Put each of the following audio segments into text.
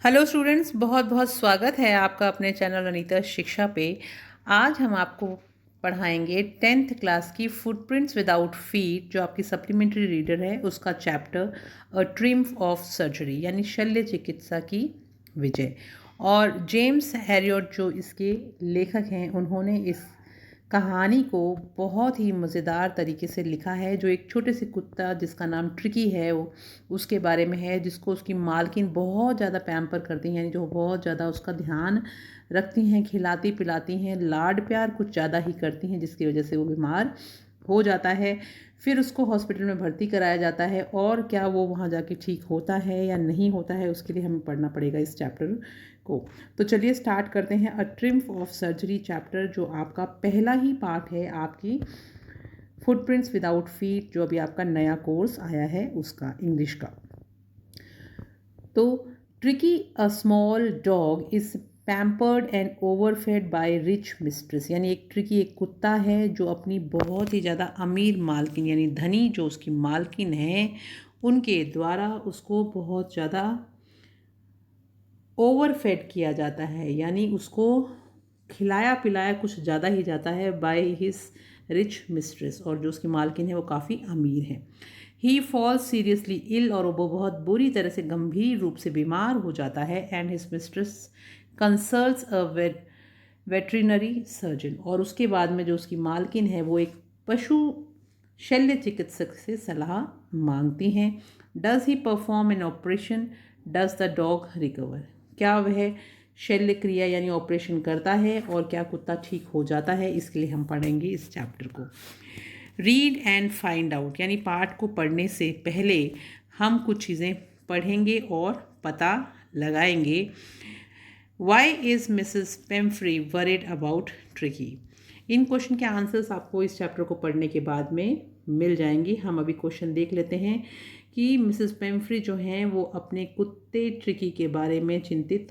Hello students, बहुत बहुत स्वागत है आपका अपने चैनल अनीता शिक्षा पे। आज हम आपको पढ़ाएंगे 10th क्लास की फुटप्रिंट्स विदाउट फीट, जो आपकी सप्लीमेंट्री रीडर है, उसका chapter a triumph of surgery यानी शल्य चिकित्सा की विजय। और जेम्स हैरियट जो इसके लेखक हैं, उन्होंने इस कहानी को बहुत ही मज़ेदार तरीके से लिखा है। जो एक छोटे से कुत्ता जिसका नाम ट्रिकी है, वो उसके बारे में है, जिसको उसकी मालकिन बहुत ज़्यादा पैम्पर करती हैं, यानी जो बहुत ज़्यादा उसका ध्यान रखती हैं, खिलाती पिलाती हैं, लाड प्यार कुछ ज़्यादा ही करती हैं, जिसकी वजह से वो बीमार हो जाता है। फिर उसको हॉस्पिटल में भर्ती कराया जाता है, और क्या वो वहाँ जाके ठीक होता है या नहीं होता है, उसके लिए हमें पढ़ना पड़ेगा इस चैप्टर को। तो चलिए स्टार्ट करते हैं। अ ट्रिम्फ ऑफ सर्जरी चैप्टर, जो आपका पहला ही पार्ट है आपकी फुटप्रिंट्स विदाउट फीट, जो अभी आपका नया कोर्स आया है उसका, इंग्लिश का। तो Tricky a small dog is pampered and overfed by rich mistress, यानी एक ट्रिकी एक कुत्ता है जो अपनी बहुत ही ज़्यादा अमीर मालकिन, यानी धनी जो उसकी मालकिन है, उनके द्वारा उसको बहुत ज़्यादा ओवरफेड किया जाता है, यानी उसको खिलाया पिलाया कुछ ज़्यादा ही जाता है बाय हिज रिच मिस्ट्रेस, और जो उसकी मालकिन है वो काफ़ी अमीर है। ही फॉल्स सीरियसली इल, और वो बहुत बुरी तरह से गंभीर रूप से बीमार हो जाता है। And his mistress consults a veterinary surgeon, और उसके बाद में जो उसकी मालकिन है वो एक पशु शल्य चिकित्सक से सलाह मांगती हैं। Does he perform an operation, does the dog recover, क्या वह शल्य क्रिया यानी ऑपरेशन करता है और क्या कुत्ता ठीक हो जाता है। इसके लिए हम पढ़ेंगे इस चैप्टर को। रीड एंड फाइंड आउट, यानी पाठ को पढ़ने से पहले हम कुछ चीज़ें पढ़ेंगे और पता लगाएंगे। Why is Mrs Pumphrey worried about Tricky. इन क्वेश्चन के आंसर्स आपको इस चैप्टर को पढ़ने के बाद में मिल जाएंगी। हम अभी क्वेश्चन देख लेते हैं कि मिसेस पेम्फ्री जो हैं वो अपने कुत्ते ट्रिकी के बारे में चिंतित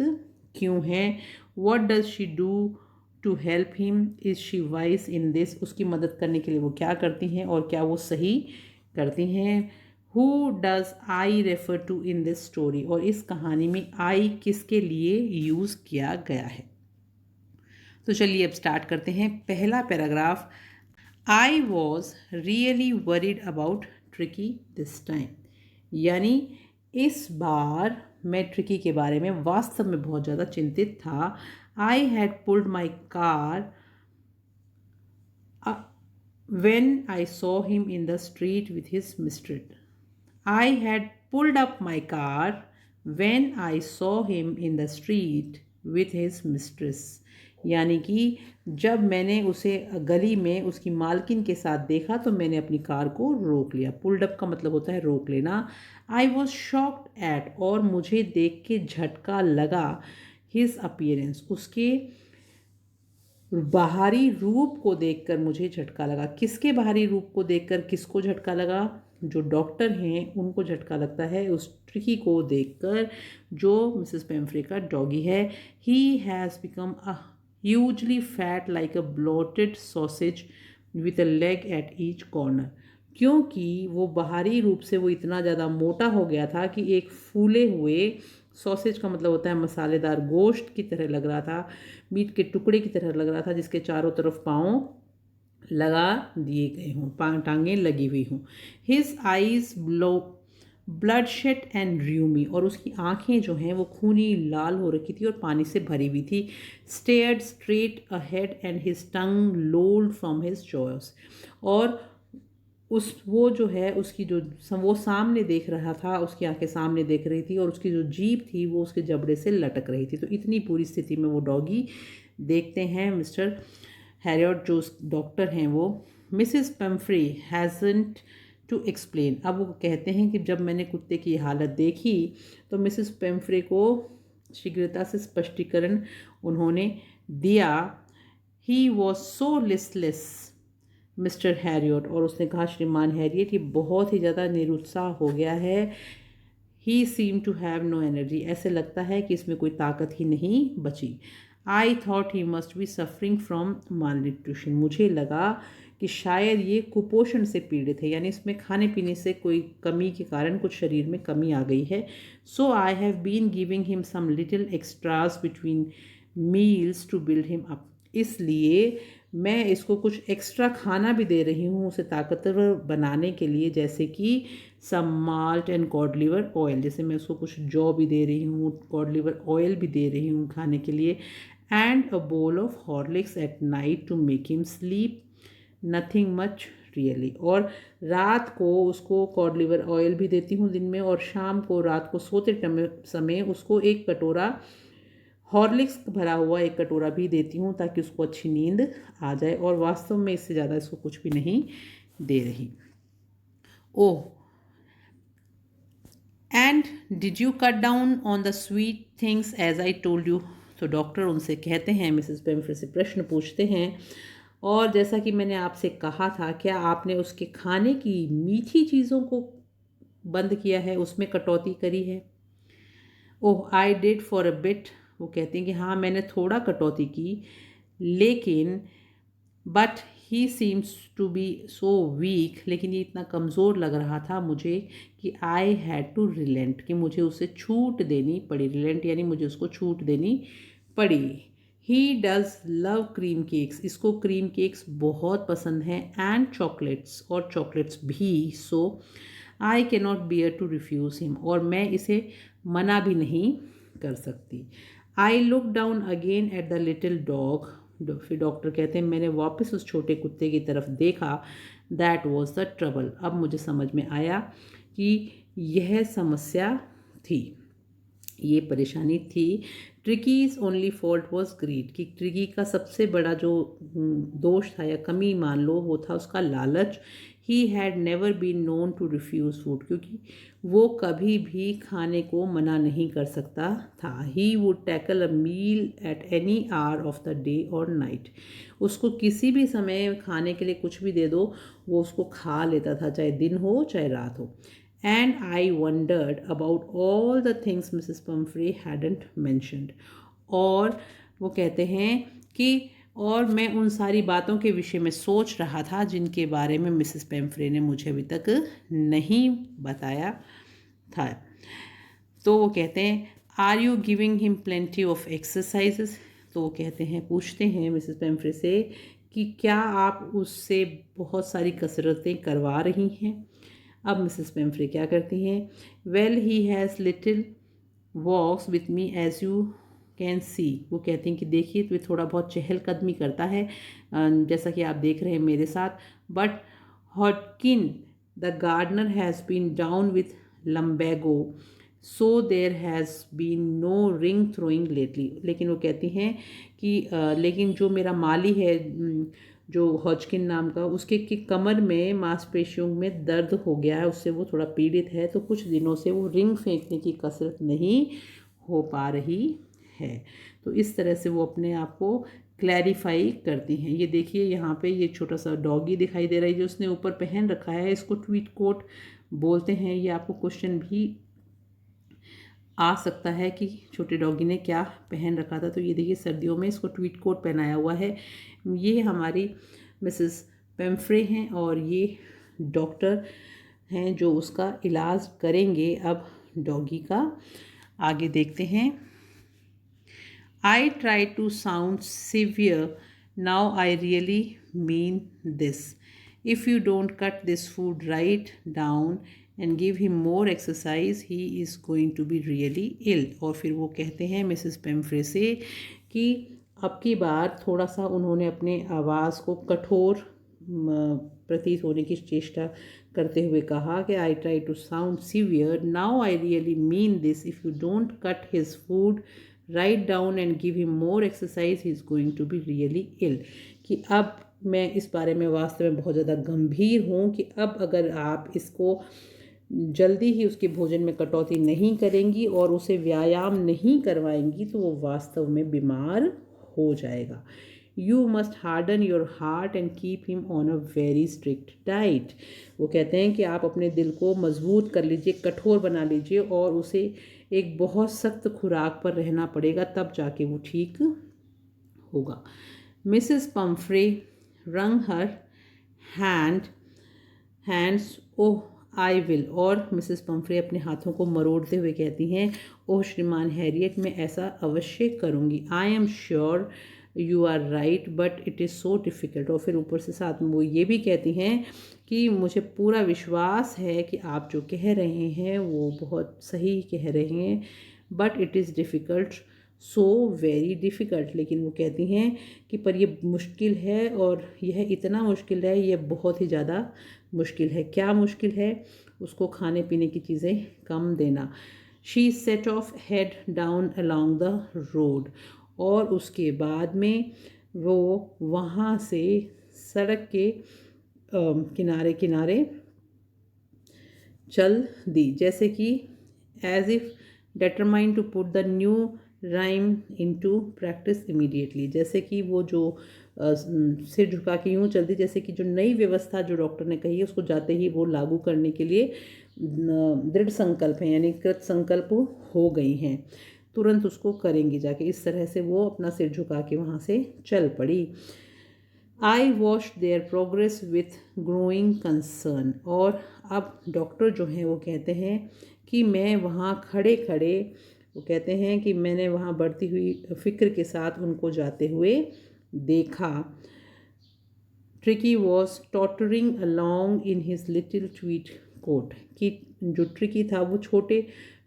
क्यों हैं। What does she do to help him, is she wise in this, उसकी मदद करने के लिए वो क्या करती हैं और क्या वो सही करती हैं। Who does I refer to in this story, और इस कहानी में आई किसके लिए यूज़ किया गया है। तो चलिए अब स्टार्ट करते हैं। पहला paragraph, I was really worried about tricky this time, यानी इस बार मैं ट्रिकी के बारे में वास्तव में बहुत ज़्यादा चिंतित था। I had pulled my car when I saw him in the street with his mistress. I had pulled up my car when I saw him in the street with his mistress. यानी कि जब मैंने उसे गली में उसकी मालकिन के साथ देखा तो मैंने अपनी कार को रोक लिया। पुल्ड अप का मतलब होता है रोक लेना। आई वॉज शॉक्ड एट, और मुझे देख के झटका लगा, हिज अपीयरेंस, उसके बाहरी रूप को देखकर मुझे झटका लगा। किसके बाहरी रूप को देखकर किसको झटका लगा? जो डॉक्टर हैं उनको झटका लगता है उस ट्रिकी को देखकर, जो मिसेस पेम्फ्रे का डॉगी है। He has become a hugely fat like a bloated sausage with a leg at each corner, क्योंकि वो बाहरी रूप से वो इतना ज़्यादा मोटा हो गया था कि एक फूले हुए, सॉसेज का मतलब होता है मसालेदार गोश्त की तरह लग रहा था, मीट के टुकड़े की तरह लग रहा था, जिसके चारों तरफ पाँव लगा दिए गए हों, टांगें लगी हुई हों। हिज आईज ब्लडशेड एंड र्यूमी, और उसकी आंखें जो हैं वो खूनी लाल हो रखी थी और पानी से भरी हुई थी। Stared straight ahead and his tongue lolled from his jaws, और वो जो है उसकी जो वो सामने देख रहा था, उसकी आंखें सामने देख रही थी, और उसकी जो जीभ थी वो उसके जबड़े से लटक रही थी। तो इतनी पूरी स्थिति में वो डॉगी देखते हैं मिस्टर हैरियट जो डॉक्टर हैं वो। मिसेस पेम्फ्री हैजंट टू एक्सप्लेन, अब वो कहते हैं कि जब मैंने कुत्ते की हालत देखी तो मिसेस पेम्फ्रे को शीघ्रता से स्पष्टीकरण उन्होंने दिया। He was so listless mister Harriet, और उसने कहा श्रीमान हैरियट ये बहुत ही ज़्यादा निरुत्साह हो गया है। He seem to have no energy, ऐसे लगता है कि इसमें कोई ताकत ही नहीं बची। I thought he must be suffering from mall nutrition, मुझे लगा कि शायद ये कुपोषण से पीड़ित है, यानी इसमें खाने पीने से कोई कमी के कारण कुछ शरीर में कमी आ गई है. So I have been giving him some little extras between meals to build him up. इसलिए मैं इसको कुछ एक्स्ट्रा खाना भी दे रही हूँ उसे ताकतवर बनाने के लिए, जैसे कि some malt and cod liver oil. जैसे मैं उसको कुछ जौ भी दे रही हूँ, कॉड लिवर ऑयल भी दे रही हूँ खाने के लिए. And a bowl of Horlicks at night to make him sleep. Nothing much really. और रात को उसको कॉड लिवर ऑयल भी देती हूँ दिन में, और शाम को रात को सोते समय उसको एक कटोरा हॉर्लिक्स भरा हुआ एक कटोरा भी देती हूँ ताकि उसको अच्छी नींद आ जाए. और वास्तव में इससे ज़्यादा इसको कुछ भी नहीं दे रही. Oh, and did you cut down on the sweet things as I told you. तो डॉक्टर उनसे कहते हैं, मिसेस पेम्फ्रे से प्रश्न पूछते हैं, और जैसा कि मैंने आपसे कहा था, क्या आपने उसके खाने की मीठी चीज़ों को बंद किया है, उसमें कटौती करी है. Oh, I did for a bit. वो कहती हैं कि हाँ, मैंने थोड़ा कटौती की, लेकिन but he seems to be so weak. लेकिन ये इतना कमज़ोर लग रहा था मुझे कि आई हैड टू रिलेंट, कि मुझे उसे छूट देनी पड़ी. रिलेंट यानी मुझे उसको छूट देनी पड़ी. He does love cream cakes. इसको क्रीम केक्स बहुत पसंद हैं, एंड चॉकलेट्स, और चॉकलेट्स भी. So I can not bear to refuse him. और मैं इसे मना भी नहीं कर सकती. I look down again at the little dog. फिर डॉक्टर कहते हैं, मैंने वापस उस छोटे कुत्ते की तरफ देखा. That was the trouble. अब मुझे समझ में आया कि यह समस्या थी, ये परेशानी थी. ट्रिकीज़ ओनली फॉल्ट वॉज ग्रीड. कि ट्रिकी का सबसे बड़ा जो दोष था या कमी मान लो, वो था उसका लालच. He had never been known to refuse food. क्योंकि वो कभी भी खाने को मना नहीं कर सकता था. He would tackle a meal at any hour of the day और नाइट. उसको किसी भी समय खाने के लिए कुछ भी दे दो, वो उसको खा लेता था, चाहे दिन हो चाहे रात हो. And I wondered about all the things Mrs. Pumphrey hadn't mentioned. और वो कहते हैं कि और मैं उन सारी बातों के विषय में सोच रहा था जिनके बारे में मिसेस पेम्फ्रे ने मुझे अभी तक नहीं बताया था. तो वो कहते हैं, are you giving him plenty of exercises. तो वो कहते हैं, पूछते हैं मिसेस पेम्फ्रे से कि क्या आप उससे बहुत सारी कसरतें करवा रही हैं. अब मिसेस पेम्फ्रे क्या करती हैं, well he has little walks with me as you can see. वो कहती हैं कि देखिए, तो थोड़ा बहुत चहलकदमी करता है, जैसा कि आप देख रहे हैं मेरे साथ. But Hodgkin the gardener has been down with lumbago, so there has been no ring throwing lately. लेकिन वो कहती हैं कि लेकिन जो मेरा माली है, जो हॉजकिन नाम का, उसके की कमर में मांसपेशियों में दर्द हो गया है, उससे वो थोड़ा पीड़ित है. तो कुछ दिनों से वो रिंग फेंकने की कसरत नहीं हो पा रही है. तो इस तरह से वो अपने आप को क्लैरिफाई करती हैं. ये देखिए, यहाँ पे ये छोटा सा डॉगी दिखाई दे रहा है जो उसने ऊपर पहन रखा है. इसको ट्वीट कोट बोलते हैं. ये आपको क्वेश्चन भी आ सकता है कि छोटे डॉगी ने क्या पहन रखा था. तो ये देखिए, सर्दियों में इसको ट्वीट कोट पहनाया हुआ है. ये हमारी मिसेस पेम्फ्रे हैं और ये डॉक्टर हैं जो उसका इलाज करेंगे अब डॉगी का. आगे देखते हैं. I try to sound severe, now I really mean this. If you don't cut this food right down and give him more exercise, he is going to be really ill. और फिर वो कहते हैं Mrs पेम्फ्रे से कि अब की बार थोड़ा सा उन्होंने अपने आवाज़ को कठोर प्रतीत होने की चेष्टा करते हुए कहा कि I try to sound severe, now I really mean this. If you don't cut his food right down and give him more exercise, he is going to be really ill. कि अब मैं इस बारे में वास्तव में बहुत ज़्यादा गंभीर हूँ कि अब अगर आप इसको जल्दी ही उसके भोजन में कटौती नहीं करेंगी और उसे व्यायाम नहीं करवाएंगी तो वो वास्तव में बीमार हो जाएगा. You must harden your heart and keep him on a very strict diet. वो कहते हैं कि आप अपने दिल को मजबूत कर लीजिए, कठोर बना लीजिए, और उसे एक बहुत सख्त खुराक पर रहना पड़ेगा, तब जाके वो ठीक होगा. Mrs Pomfrey wrung her hand hands oh I will. और मिसेस पम्फ्रे अपने हाथों को मरोड़ते हुए कहती हैं, ओह श्रीमान हैरियट, मैं ऐसा अवश्य करूँगी। I am sure you are right but it is so difficult. और फिर ऊपर से साथ में वो ये भी कहती हैं कि मुझे पूरा विश्वास है कि आप जो कह रहे हैं वो बहुत सही कह रहे हैं, but it is difficult, so very difficult. लेकिन वो कहती हैं कि पर ये मुश्किल है, और यह इतना मुश्किल है, यह बहुत ही ज़्यादा मुश्किल है। क्या मुश्किल है? उसको खाने पीने की चीज़ें कम देना। She said of head down along the road. और उसके बाद में वो वहाँ से सड़क के किनारे किनारे चल दी, जैसे कि as if determined to put the new rhyme into practice immediately. जैसे कि वो जो सिर झुका के यूँ चल दी, जैसे कि जो नई व्यवस्था जो डॉक्टर ने कही है उसको जाते ही वो लागू करने के लिए दृढ़ संकल्प हैं, यानी कृत संकल्प हो गई हैं, तुरंत उसको करेंगी जाके। इस तरह से वो अपना सिर झुका के वहाँ से चल पड़ी। I watch there progress with growing concern. और अब डॉक्टर जो हैं वो कहते हैं कि मैं वहाँ खड़े खड़े, वो कहते हैं कि मैंने वहाँ बढ़ती हुई फिक्र के साथ उनको जाते हुए देखा। Tricki was tottering along in his little tweed coat. कि जो ट्रिकी था वो छोटे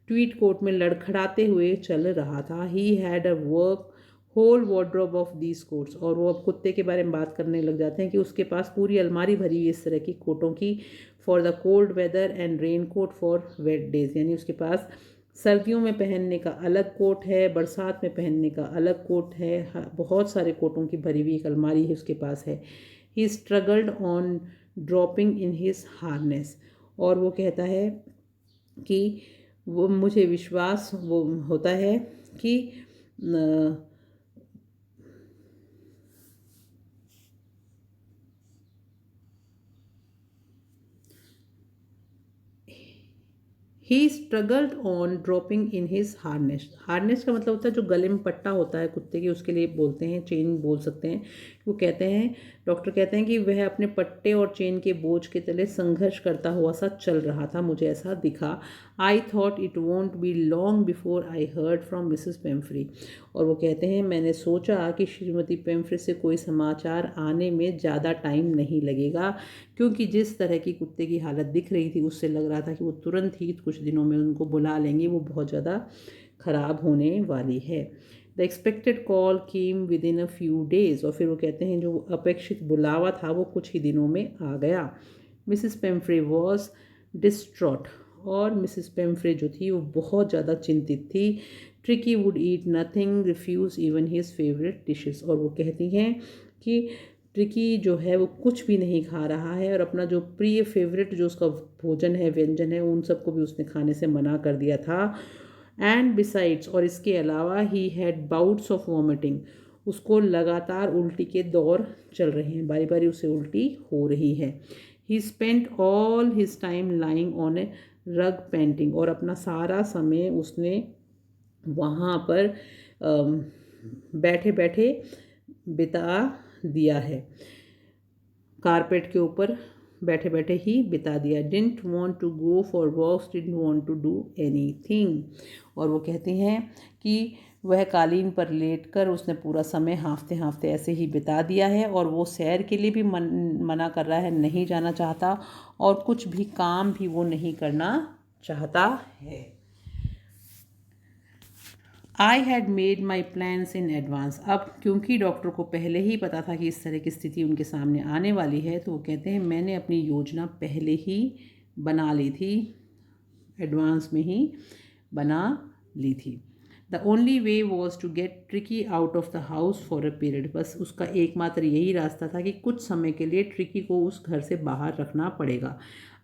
ट्वीट कोट में लड़खड़ाते हुए चल रहा था। He had a work whole wardrobe of these coats. और वो अब कुत्ते के बारे में बात करने लग जाते हैं कि उसके पास पूरी अलमारी भरी हुई इस तरह की कोटों की, for the cold weather and raincoat for wet days. यानी उसके पास सर्दियों में पहनने का अलग कोट है, बरसात में पहनने का अलग कोट है, बहुत सारे कोटों की भरी हुई एक अलमारी है उसके पास है। He struggled on dropping in his harness. और वो कहता है कि वो मुझे विश्वास वो होता है कि he struggled on dropping in his harness. Harness का मतलब होता है जो गले में पट्टा होता है कुत्ते के, उसके लिए बोलते हैं, चेन बोल सकते हैं। वो कहते हैं, डॉक्टर कहते हैं कि वह अपने पट्टे और चेन के बोझ के तले संघर्ष करता हुआ सा चल रहा था, मुझे ऐसा दिखा। I thought it won't be long before I heard from Mrs Pumphrey. और वो कहते हैं मैंने सोचा कि श्रीमती पेम्फ्री से कोई समाचार आने में ज़्यादा टाइम नहीं लगेगा, क्योंकि जिस तरह की कुत्ते की हालत दिख रही थी उससे लग रहा था कि वो तुरंत ही कुछ दिनों में उनको बुला लेंगे, वो बहुत ज़्यादा ख़राब होने वाली है। The expected call came with in a few days. और फिर वो कहते हैं जो अपेक्षित बुलावा था वो कुछ ही दिनों में आ गया। Mrs Pumphrey was distraught. और मिसिस पेम्फ्रे जो थी वो बहुत ज़्यादा चिंतित थी। Tricki would eat nothing, refuse even his favourite dishes. और वो कहती हैं कि ट्रिकी जो है वो कुछ भी नहीं खा रहा है, और अपना जो प्रिय फेवरेट जो उसका भोजन है, व्यंजन है, उन सबको भी उसने खाने से मना कर दिया था। एंड बिसाइड्स, और इसके अलावा he had bouts of vomiting. उसको लगातार उल्टी के दौर चल रहे हैं, बारी बारी उसे उल्टी हो रही है। He spent all his time lying on a rug panting. और अपना सारा समय उसने वहाँ पर बैठे बैठे बिता दिया है, कारपेट के ऊपर बैठे बैठे ही बिता दिया। Didn't want to go for walks, didn't want to do anything. और वो कहती हैं कि वह कालीन पर लेटकर उसने पूरा समय हाँफते हाँफते ऐसे ही बिता दिया है, और वो सैर के लिए भी मना कर रहा है, नहीं जाना चाहता, और कुछ भी काम भी वो नहीं करना चाहता है। I had made my plans in advance. अब क्योंकि डॉक्टर को पहले ही पता था कि इस तरह की स्थिति उनके सामने आने वाली है, तो वो कहते हैं मैंने अपनी योजना पहले ही बना ली थी, एडवांस में ही बना ली थी। The only way was to get Tricky out of the house for a period. बस उसका एकमात्र यही रास्ता था कि कुछ समय के लिए ट्रिकी को उस घर से बाहर रखना पड़ेगा।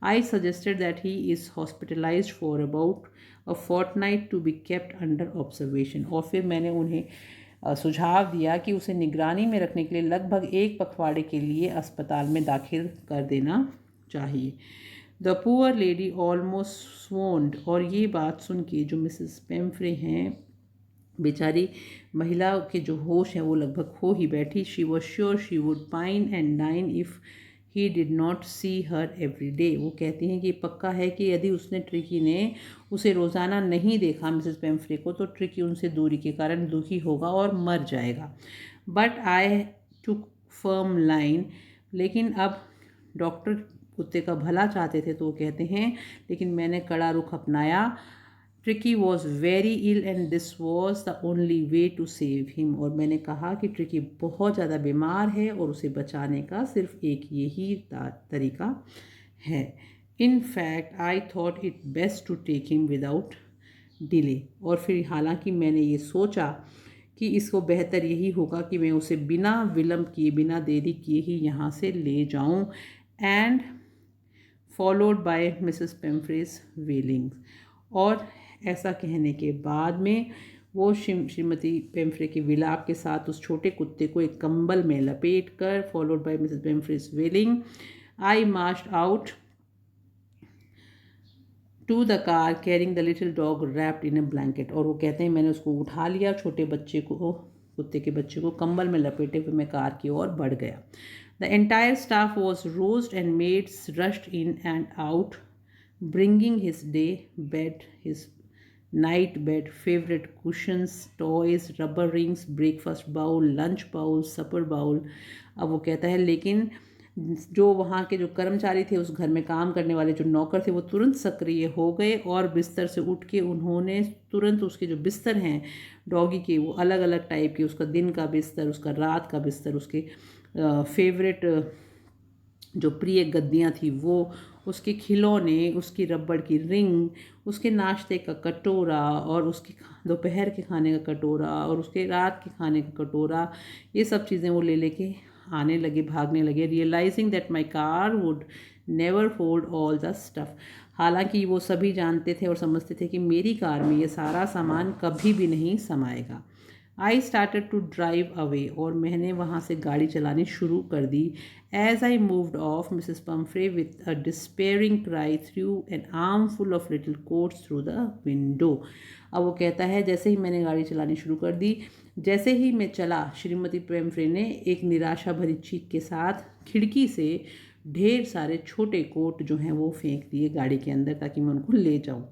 I suggested that he is hospitalised for about a fortnight to be kept under observation. और फिर मैंने उन्हें सुझाव दिया कि उसे निगरानी में रखने के लिए लगभग एक पखवाड़े के लिए अस्पताल में दाखिल कर देना चाहिए। The poor lady almost swooned. और ये बात सुन के जो मिसेस पेम्फ्रे हैं, बेचारी महिला के जो होश हैं वो लगभग खो ही बैठी। She was sure she would pine and dine if he did not see her every day. वो कहती हैं कि पक्का है कि यदि उसने ट्रिकी ने उसे रोज़ाना नहीं देखा मिसेस पेम्फ्रे को, तो ट्रिकी उनसे दूरी के कारण दुखी होगा और मर जाएगा। But I took firm line, लेकिन अब डॉक्टर कुत्ते का भला चाहते थे, तो वो कहते हैं लेकिन मैंने कड़ा रुख अपनाया। Tricki was very ill and this was the only way to save him. और मैंने कहा कि ट्रिकी बहुत ज़्यादा बीमार है और उसे बचाने का सिर्फ एक यही तरीका है। In fact I thought it best to take him without delay. और फिर हालांकि मैंने ये सोचा कि इसको बेहतर यही होगा कि मैं उसे बिना विलंब किए, बिना देरी किए ही यहाँ से ले जाऊँ। And followed by Mrs Pumphrey's वेलिंग। और ऐसा कहने के बाद में वो श्रीमती पेम्फ्रे के विलाप के साथ उस छोटे कुत्ते को एक कंबल में लपेट कर, followed by Mrs Pumphrey's wailing, I marched out to the car carrying the little dog wrapped in a blanket. और वो कहते हैं मैंने उसको उठा लिया, छोटे बच्चे को, कुत्ते के बच्चे को कंबल में लपेटे हुए मैं कार की ओर बढ़ गया। The entire staff was roused and maids rushed in and out, bringing his day bed, his night bed, favorite cushions, toys, rubber rings, breakfast bowl, lunch bowl, supper bowl। अब वो कहता है लेकिन जो वहाँ के जो कर्मचारी थे, उस घर में काम करने वाले जो नौकर थे, वो तुरंत सक्रिय हो गए और बिस्तर से उठ के उन्होंने तुरंत उसके जो बिस्तर हैं डॉगी के, वो अलग अलग टाइप के, उसका दिन का बिस्तर, उसका रात का बिस्तर, उसके फेवरेट जो प्रिय गद्दियाँ थी वो, उसके खिलौने, उसकी रबड़ की रिंग, उसके नाश्ते का कटोरा और उसके दोपहर के खाने का कटोरा और उसके रात के खाने का कटोरा, ये सब चीज़ें वो ले लेके आने लगे, भागने लगे। Realising that my car would never hold all the stuff. हालांकि वो सभी जानते थे और समझते थे कि मेरी कार में ये सारा सामान कभी भी नहीं समाएगा। I started to drive away. और मैंने वहाँ से गाड़ी चलानी शुरू कर दी। As I moved off Mrs Pumphrey with a despairing cry threw an armful of little coats through the window. अब वो कहता है जैसे ही मैंने गाड़ी चलानी शुरू कर दी, जैसे ही मैं चला, श्रीमती पेम्फ्रे ने एक निराशा भरी चीख के साथ खिड़की से ढेर सारे छोटे कोट जो हैं वो फेंक दिए गाड़ी के अंदर, ताकि मैं उनको ले जाऊँ।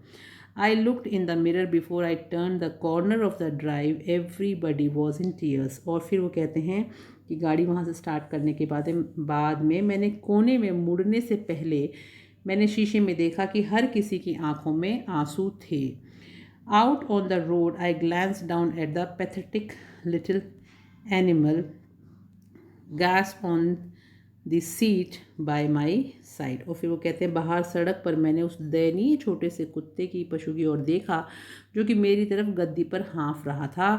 I looked in the mirror before I turned the corner of the drive. Everybody was in tears। और फिर वो कहते हैं कि गाड़ी वहाँ से स्टार्ट करने के बाद में मैंने कोने में मुड़ने से पहले मैंने शीशे में देखा कि हर किसी की आंखों में आंसू थे। Out on the road, I glanced down at the pathetic little animal gasped on the seat bye my side. और फिर वो कहते हैं बाहर सड़क पर मैंने उस दयनीय छोटे से कुत्ते की, पशु की ओर देखा जो कि मेरी तरफ गद्दी पर हाँफ रहा था।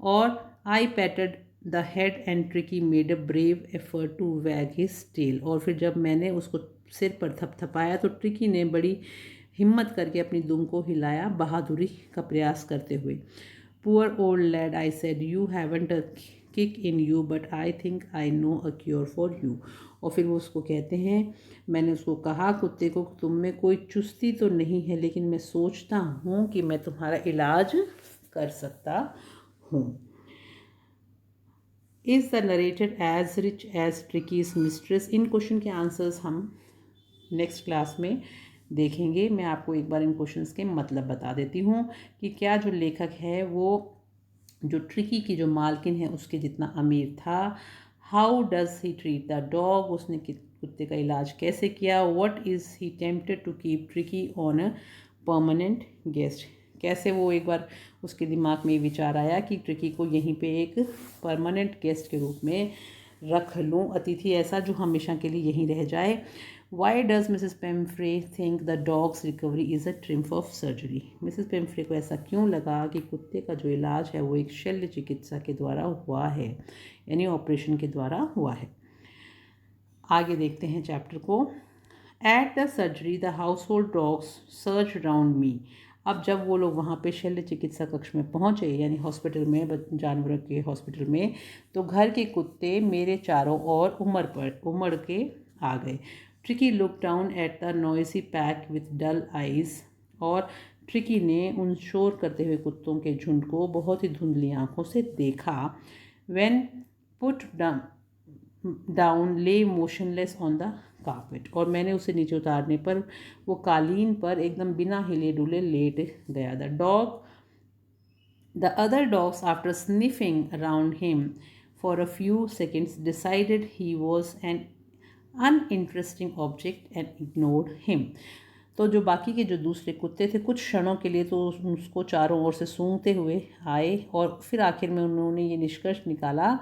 और I patted the head and Tricki made a brave effort to wag his tail. और फिर जब मैंने उसको सिर पर थपथपाया तो ट्रिकी ने बड़ी हिम्मत करके अपनी दुम को हिलाया, बहादुरी का प्रयास करते हुए। Poor old lad, I said, you haven't a kick in you but I think I know a cure for you. और फिर वो उसको कहते हैं, मैंने उसको कहा कुत्ते को, तुम में कोई चुस्ती तो नहीं है, लेकिन मैं सोचता हूँ कि मैं तुम्हारा इलाज कर सकता हूँ। Is the narrated as rich as Tricki's mistress. इन क्वेश्चन के आंसर्स हम नेक्स्ट क्लास में देखेंगे। मैं आपको एक बार इन क्वेश्चंस के मतलब बता देती हूँ कि क्या जो लेखक है वो जो ट्रिकी की जो मालकिन है उसके जितना अमीर था। How does he treat the dog, उसने कुत्ते का इलाज कैसे किया। What is he tempted to keep Tricki on a permanent guest, कैसे वो एक बार उसके दिमाग में विचार आया कि ट्रिकी को यहीं पे एक परमानेंट गेस्ट के रूप में रख लूँ, अतिथि ऐसा जो हमेशा के लिए यहीं रह जाए। Why does Mrs Pumphrey think the dog's recovery is a triumph of surgery. Mrs Pumphrey को ऐसा क्यों लगा कि कुत्ते का जो इलाज है वो एक शल्य चिकित्सा के द्वारा हुआ है, यानी ऑपरेशन के द्वारा हुआ है। आगे देखते हैं चैप्टर को। At the surgery the household dogs surge round me. अब जब वो लोग वहाँ पे शल्य चिकित्सा कक्ष में पहुँचे, यानी हॉस्पिटल में, जानवरों के हॉस्पिटल में, तो घर के कुत्ते मेरे चारों ओर उमड़ के आ गए। Tricki look down at the noisy pack with dull eyes. और ट्रिकी ने उन शोर करते हुए कुत्तों के झुंड को बहुत ही धुंधली आंखों से देखा। व्हेन पुट डाउन डाउन ले मोशनलेस ऑन द कार्पेट, और मैंने उसे नीचे उतारने पर वो कालीन पर एकदम बिना हिले डुले लेट गया. The other dogs, after sniffing around him for a few seconds, decided he was an uninteresting object and ignored him. तो जो बाकी के जो दूसरे कुत्ते थे कुछ क्षणों के लिए तो उसको चारों ओर से सूंघते हुए आए, और फिर आखिर में उन्होंने ये निष्कर्ष निकाला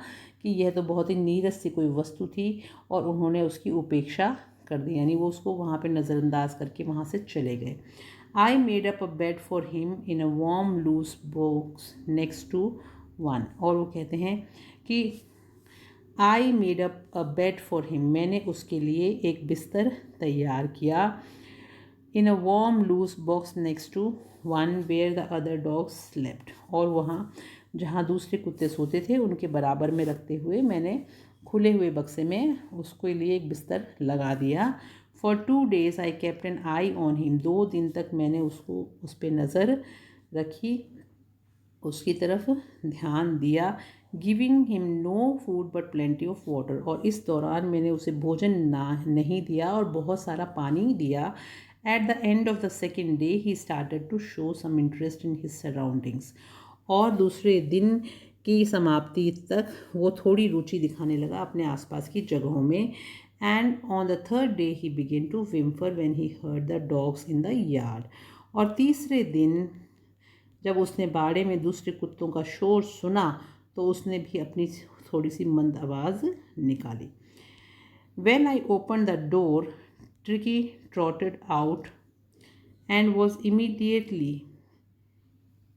कि यह तो बहुत ही नीरस सी कोई वस्तु थी, और उन्होंने उसकी उपेक्षा कर दी, यानी वो उसको वहाँ पे नज़रअंदाज करके वहाँ से चले गए. I made up a bed for him in a warm loose box next to one. और वो कहते हैं कि I made up a bed for him, मैंने उसके लिए एक बिस्तर तैयार किया. In a warm loose box next to one where the other dogs slept. और वहाँ जहाँ दूसरे कुत्ते सोते थे उनके बराबर में रखते हुए मैंने खुले हुए बक्से में उसके लिए एक बिस्तर लगा दिया. For 2 days I kept an eye on him. 2 दिन तक मैंने उस पर नज़र रखी, उसकी तरफ ध्यान दिया. Giving him no food but plenty of water. और इस दौरान मैंने उसे भोजन नहीं दिया और बहुत सारा पानी दिया. At the end of the second day he started to show some interest in his surroundings. और दूसरे दिन की समाप्ति तक वो थोड़ी रुचि दिखाने लगा अपने आसपास की जगहों में. And on the third day he began to whimper when he heard the dogs in the yard. और तीसरे दिन जब उसने बाड़े में दूसरे कुत्तों का शोर सुना तो उसने भी अपनी थोड़ी सी मंद आवाज़ निकाली. When I opened the door, Tricky trotted out and was immediately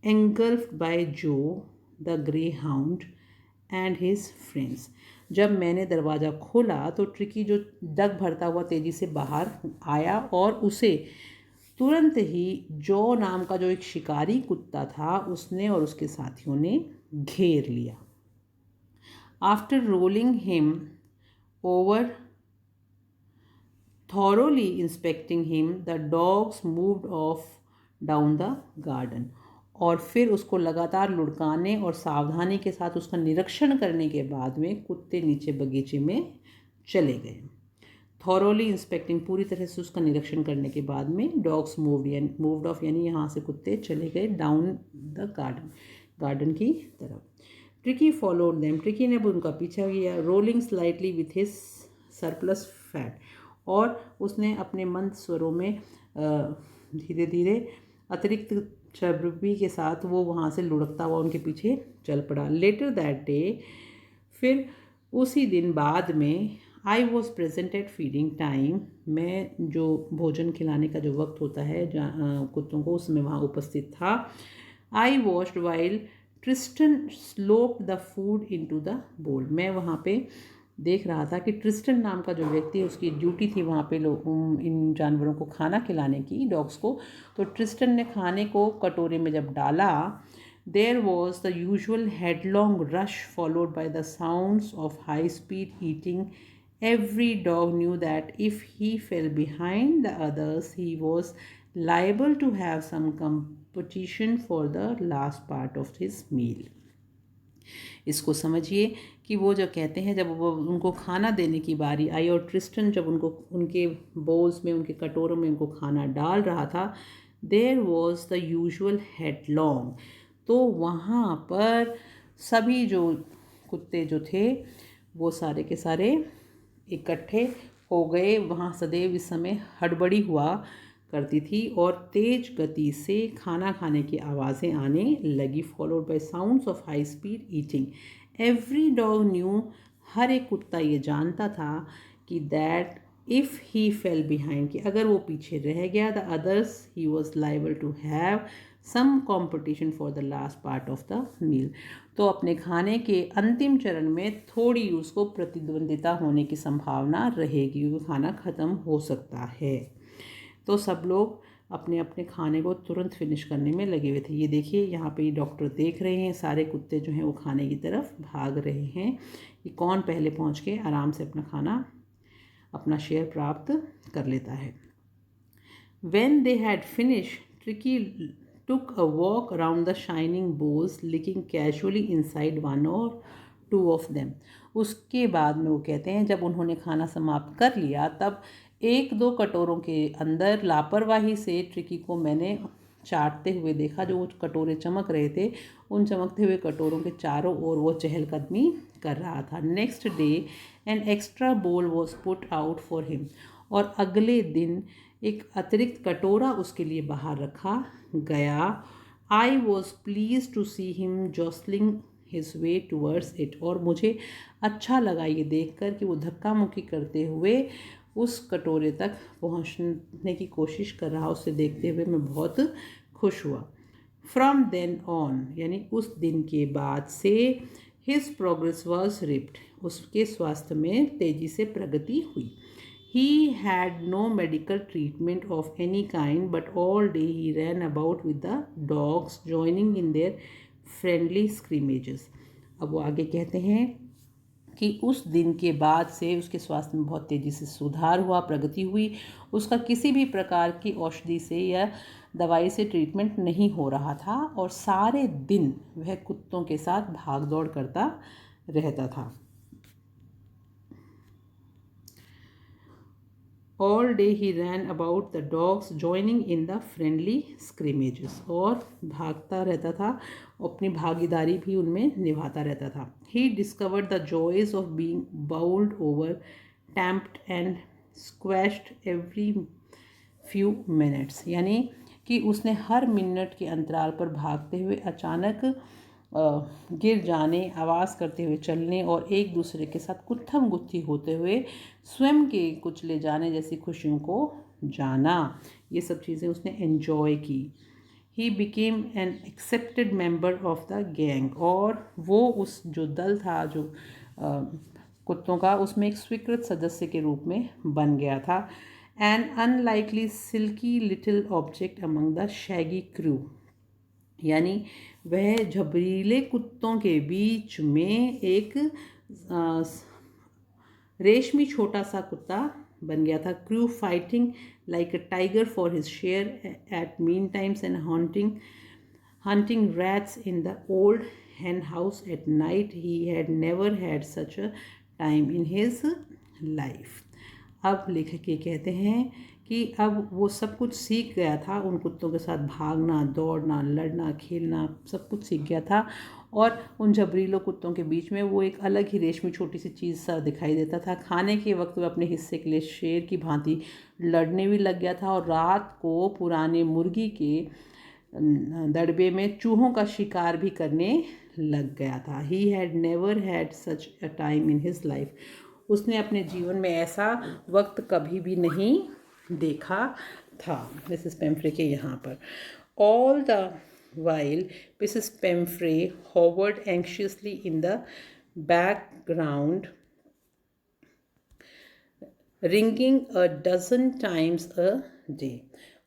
engulfed by Joe, the greyhound, and his friends. जब मैंने दरवाज़ा खोला तो ट्रिकी जो डग भरता हुआ तेज़ी से बाहर आया और उसे तुरंत ही जो नाम का जो एक शिकारी कुत्ता था उसने और उसके साथियों ने घेर लिया. After rolling him over thoroughly inspecting him, the dogs moved off down the garden. और फिर उसको लगातार लुढ़काने और सावधानी के साथ उसका निरीक्षण करने के बाद में कुत्ते नीचे बगीचे में चले गए. थॉरोली इंस्पेक्टिंग, पूरी तरह से उसका निरीक्षण करने के बाद में डॉग्स मूव्ड ऑफ यानी यहाँ से कुत्ते चले गए डाउन द गार्डन की तरफ. ट्रिकी फॉलोड देम, ट्रिकी ने उनका पीछा किया. Rolling slightly with his surplus fat, और उसने अपने मंद स्वरों में धीरे धीरे अतिरिक्त चर्बी के साथ वो वहाँ से लुढ़कता हुआ उनके पीछे चल पड़ा. लेटर दैट डे, फिर उसी दिन बाद में, I was present at feeding time, मैं जो भोजन खिलाने का जो वक्त होता है कुत्तों को उसमें वहाँ उपस्थित था. I watched while Tristan sloped the food into the बोल, मैं वहाँ पे देख रहा था कि ट्रिस्टन नाम का जो व्यक्ति है उसकी ड्यूटी थी वहाँ पे इन जानवरों को खाना खिलाने की, डॉग्स को. तो ट्रिस्टन ने खाने को कटोरे में जब डाला, there was the usual headlong rush followed by the sounds of high speed eating. Every dog knew that if he fell behind the others he was liable to have some competition for the last part of his meal. इसको समझिए कि वो जो कहते हैं जब वो उनको खाना देने की बारी आई और ट्रिस्टन जब उनको उनके बोल्स में उनके कटोरों में उनको खाना डाल रहा था, देयर वॉज द यूजुअल हेडलॉन्ग, तो वहाँ पर सभी जो कुत्ते जो थे वो सारे के सारे इकट्ठे हो गए. वहाँ सदैव इस समय हड़बड़ी हुआ करती थी और तेज गति से खाना खाने की आवाज़ें आने लगी. Followed by sounds of high speed eating. Every dog knew, हर एक कुत्ता ये जानता था कि that if he fell behind, कि अगर वो पीछे रह गया, the others he was liable to have some competition for the last part of the meal, तो अपने खाने के अंतिम चरण में थोड़ी उसको प्रतिद्वंदिता होने की संभावना रहेगी, वो खाना ख़त्म हो सकता है. तो सब लोग अपने अपने खाने को तुरंत फिनिश करने में लगे हुए थे. ये देखिए यहाँ पे डॉक्टर देख रहे हैं, सारे कुत्ते जो हैं वो खाने की तरफ भाग रहे हैं कि कौन पहले पहुँच के आराम से अपना खाना अपना शेयर प्राप्त कर लेता है. When they had finished, Tricky took a walk around the shining bowls, licking casually inside one or 2 of them. उसके बाद में वो कहते हैं जब उन्होंने खाना समाप्त कर लिया तब 1-2 कटोरों के अंदर लापरवाही से ट्रिकी को मैंने चाटते हुए देखा। जो वो कटोरे चमक रहे थे, उन चमकते हुए कटोरों के चारों ओर वो चहलकदमी कर रहा था। नेक्स्ट डे एन एक्स्ट्रा बोल was put out for him. और अगले दिन एक अतिरिक्त कटोरा उसके लिए बाहर रखा गया। I was pleased to see him jostling his way towards it. और मुझे अच्छा लगा ये देखकर कि वो धक्का मुक्की करते हुए उस कटोरे तक पहुंचने की कोशिश कर रहा। उसे देखते हुए मैं बहुत खुश हुआ। फ्रॉम देन ऑन, यानी उस दिन के बाद से, हिज प्रोग्रेस वॉज रिप्ड। उसके स्वास्थ्य में तेजी से प्रगति हुई। He had no medical treatment of any kind, but all day he ran about with the dogs, joining in their friendly scrimmages. अब वो आगे कहते हैं कि उस दिन के बाद से उसके स्वास्थ्य में बहुत तेज़ी से सुधार हुआ, प्रगति हुई। उसका किसी भी प्रकार की औषधि से या दवाई से ट्रीटमेंट नहीं हो रहा था और सारे दिन वह कुत्तों के साथ भाग दौड़ करता रहता था। All day he ran about the dogs, joining in the friendly scrimmages. और भागता रहता था, अपनी भागीदारी भी उनमें निभाता रहता था। He discovered the joys of being bowled over, tamped and squashed every few minutes. यानी कि उसने हर मिनट के अंतराल पर भागते हुए अचानक गिर जाने, आवाज़ करते हुए चलने और एक दूसरे के साथ गुत्थम गुत्थी होते हुए स्वयं के कुचले जाने जैसी खुशियों को जाना। ये सब चीज़ें उसने एन्जॉय की। He became an accepted member of the gang. और वो उस जो दल था जो कुत्तों का, उसमें एक स्वीकृत सदस्य के रूप में बन गया था। An unlikely silky little object among the shaggy crew. यानी वह झबरीले कुत्तों के बीच में एक रेशमी छोटा सा कुत्ता बन गया था। Crew fighting like a tiger for his share eight mean times and hunting rats in the old hen house at night. He had never had such a time in his life. अब लेखक ये कहते हैं कि अब वो सब कुछ सीख गया था, उन कुत्तों के साथ भागना, दौड़ना, लड़ना, खेलना, सब कुछ सीख गया था। और उन झबरीलों कुत्तों के बीच में वो एक अलग ही रेशमी छोटी सी चीज़ सा दिखाई देता था। खाने के वक्त वो अपने हिस्से के लिए शेर की भांति लड़ने भी लग गया था और रात को पुराने मुर्गी के दड़बे में चूहों का शिकार भी करने लग गया था। He had never had such a time in his life. उसने अपने जीवन में ऐसा वक्त कभी भी नहीं देखा था। मिसेस पेम्फ्रे के यहाँ पर all the while Mrs Pumphrey hovered anxiously in the background, ringing a dozen times a day.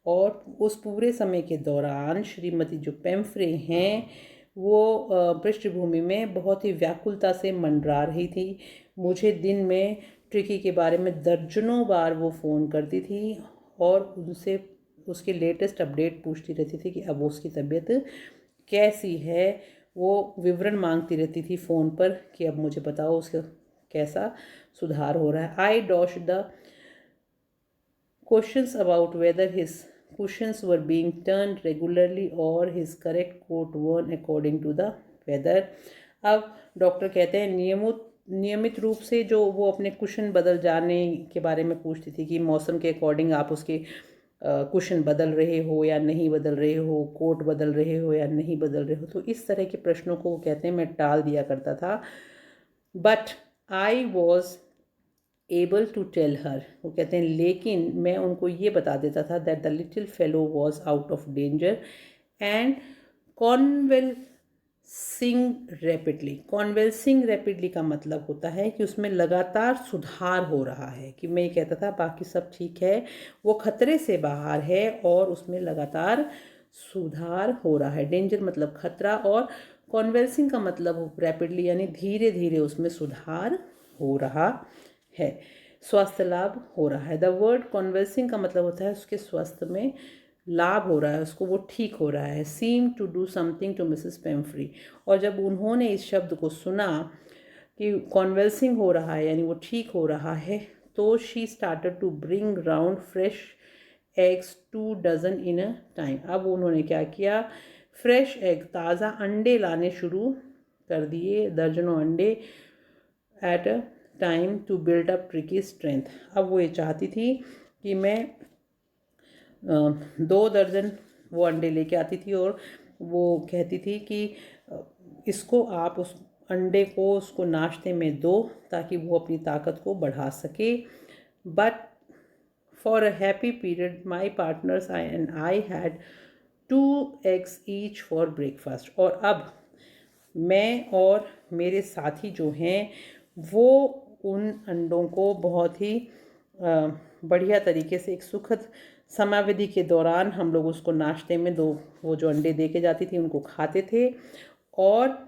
और उस पूरे समय के दौरान श्रीमती जो पेम्फ्रे हैं वो पृष्ठभूमि में बहुत ही व्याकुलता से मंडरा रही थी। मुझे दिन में ट्रिकी के बारे में दर्जनों बार वो फ़ोन करती थी और उनसे उसके लेटेस्ट अपडेट पूछती रहती थी कि अब उसकी तबीयत कैसी है। वो विवरण मांगती रहती थी फ़ोन पर कि अब मुझे बताओ उसका कैसा सुधार हो रहा है। I dodged the questions about whether his cushions were being turned regularly or his correct coat worn according to the weather. अब डॉक्टर कहते हैं नियमित रूप से जो वो अपने कुशन बदल जाने के बारे में पूछती थी कि मौसम के अकॉर्डिंग आप उसके कुशन बदल रहे हो या नहीं बदल रहे हो, कोट बदल रहे हो या नहीं बदल रहे हो। तो इस तरह के प्रश्नों को वो कहते हैं मैं टाल दिया करता था। But I was able to tell her, वो कहते हैं लेकिन मैं उनको ये बता देता था that the little fellow was out of danger and convalescing rapidly. Convalescing rapidly का मतलब होता है कि उसमें लगातार सुधार हो रहा है। कि मैं ये कहता था बाकी सब ठीक है, वो खतरे से बाहर है और उसमें लगातार सुधार हो रहा है। डेंजर मतलब खतरा और कॉन्वेल्सिंग का मतलब रैपिडली यानी धीरे धीरे उसमें सुधार हो रहा है, स्वास्थ्य लाभ हो रहा है। द वर्ड कॉन्वेल्सिंग का मतलब होता है उसके स्वास्थ्य में लाभ हो रहा है, उसको वो ठीक हो रहा है। Seem to do something to Mrs Pumphrey. और जब उन्होंने इस शब्द को सुना कि कॉन्वल्सिंग हो रहा है यानी वो ठीक हो रहा है, तो she started to bring round fresh eggs 2 dozen in a time. अब उन्होंने क्या किया, फ्रेश एग, ताज़ा अंडे लाने शुरू कर दिए, दर्जनों अंडे at a time to build up Tricki strength. अब वो ये चाहती थी कि मैं 2 दर्जन वो अंडे लेके आती थी और वो कहती थी कि इसको आप उस अंडे को उसको नाश्ते में दो ताकि वो अपनी ताकत को बढ़ा सके। But for a happy period my partners I and I had 2 eggs each for breakfast. और अब मैं और मेरे साथी जो हैं वो उन अंडों को बहुत ही बढ़िया तरीके से एक सुखद समयावधि के दौरान हम लोग उसको नाश्ते में 2 वो जो अंडे दे के जाती थी उनको खाते थे। और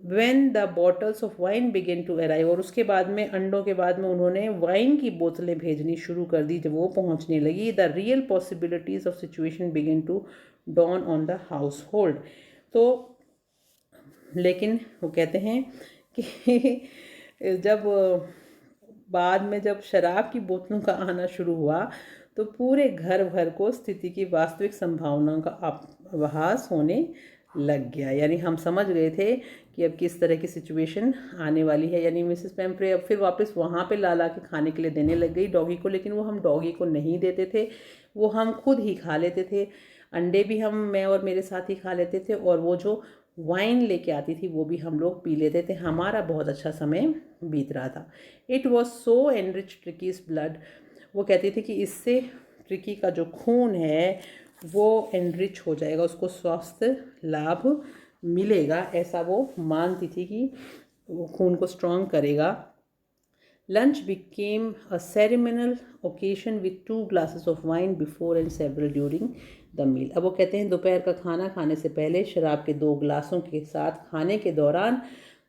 when the bottles of wine began to arrive, और उसके बाद में अंडों के बाद में उन्होंने वाइन की बोतलें भेजनी शुरू कर दी। जब वो पहुंचने लगी, the real possibilities of situation began to dawn on the household। तो लेकिन वो कहते हैं कि जब बाद में जब शराब की बोतलों का आना शुरू हुआ तो पूरे घर भर को स्थिति की वास्तविक संभावनाओं का आभास होने लग गया। यानी हम समझ गए थे कि अब किस तरह की सिचुएशन आने वाली है। यानी मिसेस पेम्फ्रे अब फिर वापस वहाँ पे ला के खाने के लिए देने लग गई डॉगी को, लेकिन वो हम डॉगी को नहीं देते थे, वो हम खुद ही खा लेते थे। अंडे भी मैं और मेरे साथ ही खा लेते थे, और वो जो वाइन लेके आती थी वो भी हम लोग पी लेते थे। हमारा बहुत अच्छा समय बीत रहा था। It was so enrich Tricki's blood. वो कहती थी कि इससे ट्रिकी का जो खून है वो एनरिच हो जाएगा, उसको स्वास्थ्य लाभ मिलेगा, ऐसा वो मानती थी कि वो खून को स्ट्रॉन्ग करेगा। Lunch became a ceremonial occasion with 2 glasses of wine before and several during the meal. अब वो कहते हैं दोपहर का खाना खाने से पहले शराब के 2 गिलासों के साथ खाने के दौरान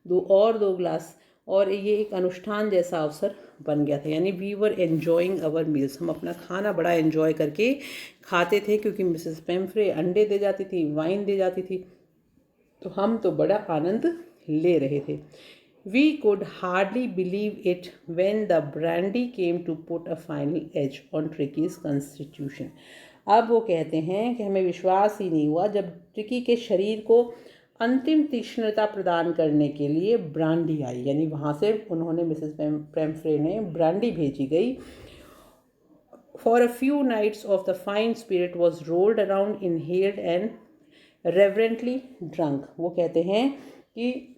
2 गिलास, और ये एक अनुष्ठान जैसा अवसर बन गया था। यानी we were enjoying our meals, हम अपना खाना बड़ा एन्जॉय करके खाते थे, क्योंकि मिसेस पेम्फ्रे अंडे दे जाती थी, वाइन दे जाती थी, तो हम तो बड़ा आनंद ले रहे थे। We could hardly believe it when the brandy came to put a final edge on Tricky's constitution। अब वो कहते हैं कि हमें विश्वास ही नहीं हुआ जब ट्रिकी के शरीर को अंतिम तीक्ष्णता प्रदान करने के लिए ब्रांडी आई। यानी वहाँ से उन्होंने मिसेस पेम्फ्रे ने ब्रांडी भेजी गई। For a few nights of the fine spirit was rolled around, inhaled and reverently drunk। वो कहते हैं कि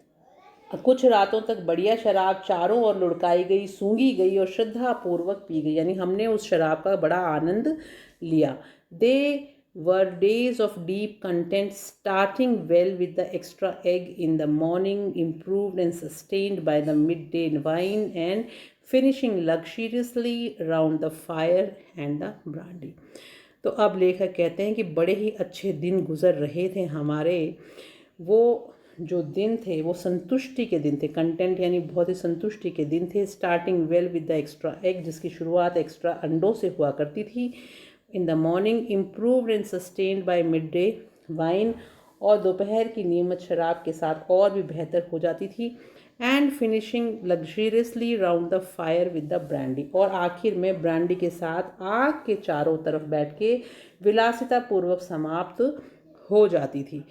कुछ रातों तक बढ़िया शराब चारों ओर लुढ़काई गई, सूंघी गई और श्रद्धापूर्वक पी गई। यानी हमने उस शराब का बड़ा आनंद लिया। They were days of deep content, starting well with the extra egg in the morning, improved and sustained by the midday wine and finishing luxuriously round the fire and the brandy. तो अब लेखक कहते हैं कि बड़े ही अच्छे दिन गुजर रहे थे हमारे। वो जो दिन थे वो संतुष्टि के दिन थे, कंटेंट यानी बहुत ही संतुष्टि के दिन थे। Starting well with the extra egg, जिसकी शुरुआत एक्स्ट्रा अंडों से हुआ करती थी। इन the morning, improved and sustained by mid day wine, और दोपहर की नियमित शराब के साथ और भी बेहतर हो जाती थी। And finishing luxuriously round the fire with the brandy, और आखिर में ब्रांडी के साथ आग के चारों तरफ बैठ के विलासितापूर्वक समाप्त हो जाती थी।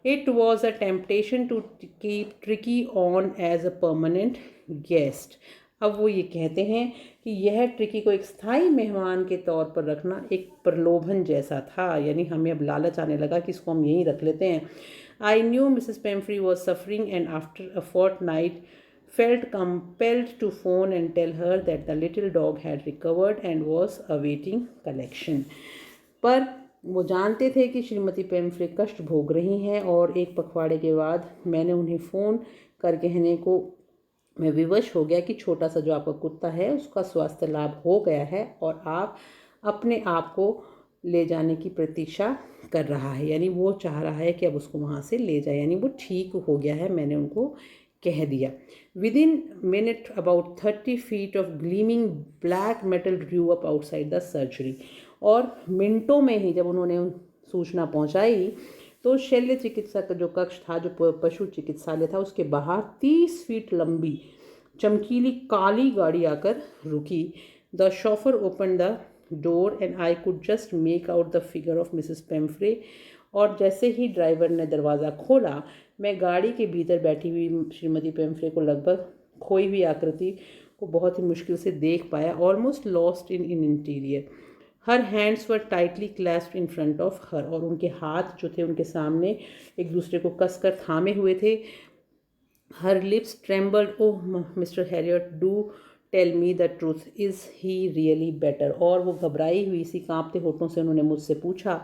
It was a temptation to keep Tricky on as a permanent guest। अब वो ये कहते हैं कि यह ट्रिकी को एक स्थायी मेहमान के तौर पर रखना एक प्रलोभन जैसा था। यानी हमें अब लालच आने लगा कि इसको हम यहीं रख लेते हैं। I knew Mrs. Pemfrey was suffering and after a fortnight felt compelled to phone and tell her that the little dog had recovered and was awaiting collection। पर वो जानते थे कि श्रीमती पेम्फ्रे कष्ट भोग रही हैं, और एक पखवाड़े के बाद मैंने उन्हें फ़ोन कर कहने को मैं विवश हो गया कि छोटा सा जो आपका कुत्ता है उसका स्वास्थ्य लाभ हो गया है और आप अपने आप को ले जाने की प्रतीक्षा कर रहा है। यानी वो चाह रहा है कि अब उसको वहाँ से ले जाए, यानी वो ठीक हो गया है, मैंने उनको कह दिया। With in minute about 30 feet of gleaming black metal Drew up outside the surgery, और मिनटों में ही जब उन्होंने सूचना पहुंचाई तो शल्य चिकित्सा का जो कक्ष था, जो पशु चिकित्सालय था, उसके बाहर 30 फीट लंबी चमकीली काली गाड़ी आकर रुकी। The chauffeur open the door and I could just make out the figure of Mrs Pumphrey. और जैसे ही ड्राइवर ने दरवाज़ा खोला, मैं गाड़ी के भीतर बैठी हुई श्रीमती पेम्फ्रे को लगभग खोई हुई आकृति को बहुत ही मुश्किल से देख पाया। Almost lost in interior. Her hands were tightly clasped in front of her. और उनके हाथ जो थे उनके सामने एक दूसरे को कसकर थामे हुए थे। Her lips trembled. Oh Mister Herriot, do tell me the truth, is he really better. और वो घबराई हुई सी कांपते होठों से उन्होंने मुझसे पूछा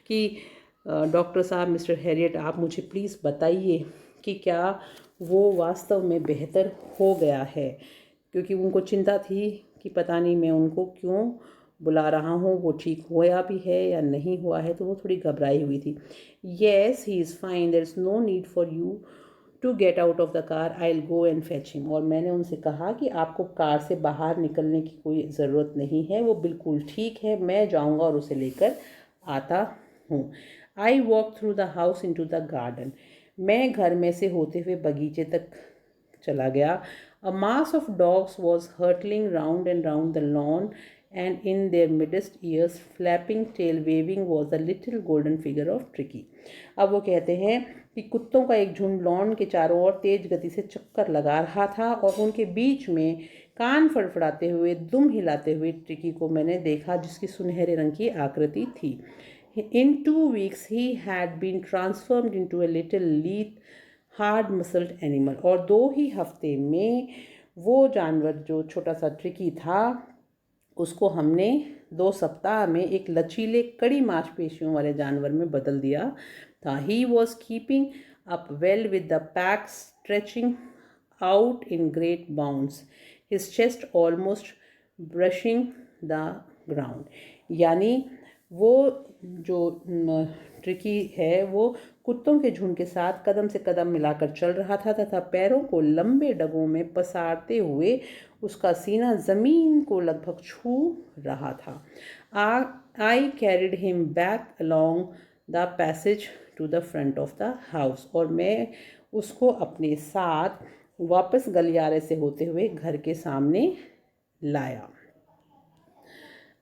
कि डॉक्टर साहब, मिस्टर हैरियट, आप मुझे प्लीज़ बताइए कि क्या वो वास्तव में बेहतर हो गया है। क्योंकि उनको चिंता थी कि पता नहीं मैं उनको क्यों बुला रहा हूँ, वो ठीक हुआ भी है या नहीं हुआ है, तो वो थोड़ी घबराई हुई थी। Yes, he is fine, there is no need for you to get out of the car, I will go and fetch him. और मैंने उनसे कहा कि आपको कार से बाहर निकलने की कोई ज़रूरत नहीं है, वो बिल्कुल ठीक है, मैं जाऊँगा और उसे लेकर आता हूँ। I walk through the house into the garden. मैं घर में से होते हुए बगीचे तक चला गया। A mass of dogs was hurtling round and round the lawn and in their midst ears flapping tail waving was the little golden figure of Tricky। अब वो कहते हैं कि कुत्तों का एक झुंड लॉन के चारों ओर तेज गति से चक्कर लगा रहा था और उनके बीच में कान फड़फड़ाते हुए, दुम हिलाते हुए ट्रिकी को मैंने देखा, जिसकी सुनहरे रंग की आकृति थी। In 2 weeks he had been transformed into a little lithe hard muscled animal. और 2 ही हफ्ते में वो जानवर जो छोटा सा ट्रिकी था, उसको हमने 2 सप्ताह में एक लचीले कड़ी मांसपेशियों वाले जानवर में बदल दिया था। He was keeping up well with the pack, stretching out in great bounds, his chest almost brushing the ground. यानी वो जो ट्रिकी है वो कुत्तों के झुंड के साथ कदम से कदम मिलाकर चल रहा था तथा पैरों को लंबे डगों में पसारते हुए उसका सीना ज़मीन को लगभग छू रहा था। I carried him back along the passage to the front of the house. और मैं उसको अपने साथ वापस गलियारे से होते हुए घर के सामने लाया।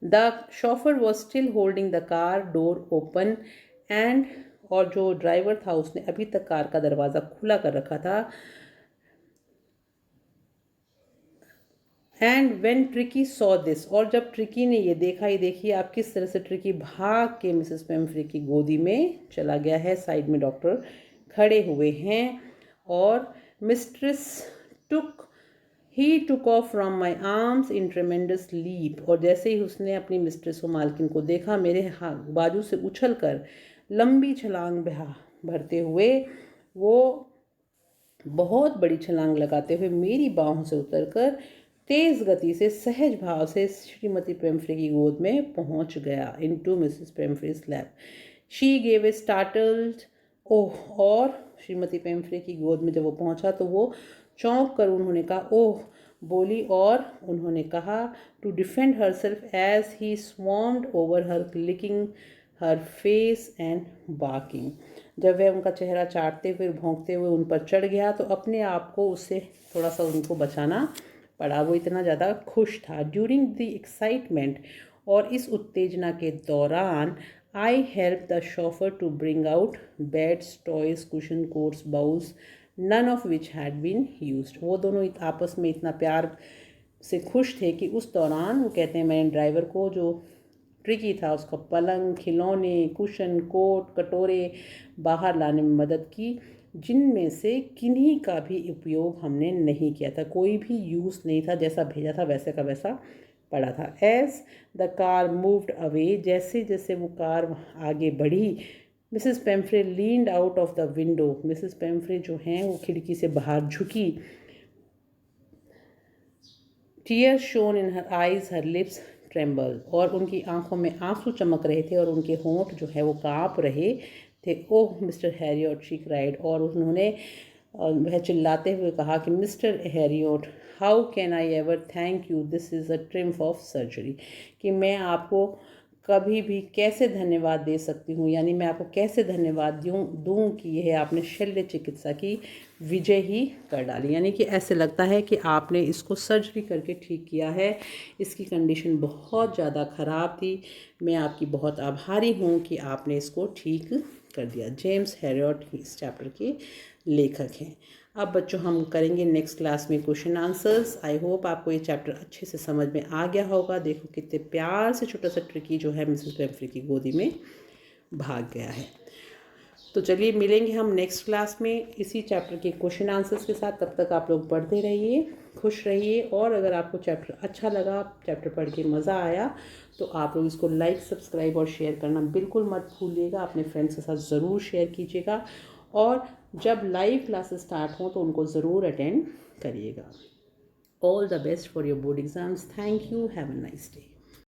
The chauffeur was still holding the car door open and, और जो ड्राइवर था उसने अभी तक कार का दरवाज़ा खुला कर रखा था। And when tricky saw this, और जब ट्रिकी ने ये देखा, ये देखिए आप किस तरह से ट्रिकी भाग के मिसेस पेम्फ्रे की गोदी में चला गया है। साइड में डॉक्टर खड़े हुए हैं। और mistress he took off from my arms in tremendous leap. और जैसे ही उसने अपनी मिस्ट्रेस व मालकिन को देखा, मेरे बाजू से उछल कर लंबी छलांग भरते हुए, वो बहुत बड़ी छलांग लगाते हुए मेरी बाहों से उतरकर तेज़ गति से सहज भाव से श्रीमती पेम्फ्रे की गोद में पहुंच गया। Into Mrs Pumphrey's lap. She gave a startled oh. और श्रीमती पेम्फ्रे की गोद में जब वो पहुंचा तो वो चौंक कर उन्होंने कहा ओह बोली। और उन्होंने कहा to defend herself as he swarmed over her, licking her face and barking. जब वह उनका चेहरा चाटते हुए भौंकते हुए उन पर चढ़ गया तो अपने आप को उससे थोड़ा सा उनको बचाना पड़ा, वो इतना ज़्यादा खुश था। ड्यूरिंग द एक्साइटमेंट, और इस उत्तेजना के दौरान, I help the chauffeur to bring out beds, toys, cushion, coats, bowls, none of which had been used. वो दोनों आपस में इतना प्यार से खुश थे कि उस दौरान वो कहते हैं मैंने ड्राइवर को, जो ट्रिकी था, उसका पलंग, खिलौने, कुशन, कोट, कटोरे बाहर लाने में मदद की, जिनमें से किन्हीं का भी उपयोग हमने नहीं किया था। कोई भी यूज़ नहीं था, जैसा भेजा था वैसे का वैसा पड़ा था। As the car moved away, जैसे जैसे वो कार आगे बढ़ी, Mrs Pumphrey leaned out of the window. Mrs Pumphrey जो हैं वो खिड़की से बाहर झुकी। Tears shone in her eyes, her lips tremble, और उनकी आंखों में आंसू चमक रहे थे और उनके होंठ जो है वो काँप रहे थे। ओह मिस्टर हैरियट, शी क्राइड। और उन्होंने वह चिल्लाते हुए कहा कि mister Harriet, how can I ever thank you, this is a triumph of surgery. कि मैं आपको कभी भी कैसे धन्यवाद दे सकती हूँ, यानी मैं आपको कैसे धन्यवाद दूँ कि यह आपने शल्य चिकित्सा की विजय ही कर डाली। यानी कि ऐसे लगता है कि आपने इसको सर्जरी करके ठीक किया है। इसकी कंडीशन बहुत ज़्यादा ख़राब थी। मैं आपकी बहुत आभारी हूँ कि आपने इसको ठीक कर दिया। जेम्स हैरियट इस चैप्टर के लेखक हैं। अब बच्चों हम करेंगे नेक्स्ट क्लास में क्वेश्चन आंसर्स। आई होप आपको ये चैप्टर अच्छे से समझ में आ गया होगा। देखो कितने प्यार से छोटा सा ट्रिकी जो है मिसेस बेम्फ्री की गोदी में भाग गया है। तो चलिए मिलेंगे हम नेक्स्ट क्लास में इसी चैप्टर के क्वेश्चन आंसर्स के साथ। तब तक आप लोग पढ़ते रहिए, खुश रहिए। और अगर आपको चैप्टर अच्छा लगा, चैप्टर पढ़ के मज़ा आया, तो आप लोग इसको लाइक, सब्सक्राइब और शेयर करना बिल्कुल मत भूलिएगा। अपने फ्रेंड्स के साथ ज़रूर शेयर कीजिएगा। और जब लाइव क्लासेस स्टार्ट हों तो उनको ज़रूर अटेंड करिएगा। All the best for your board exams. Thank you. Have a nice day.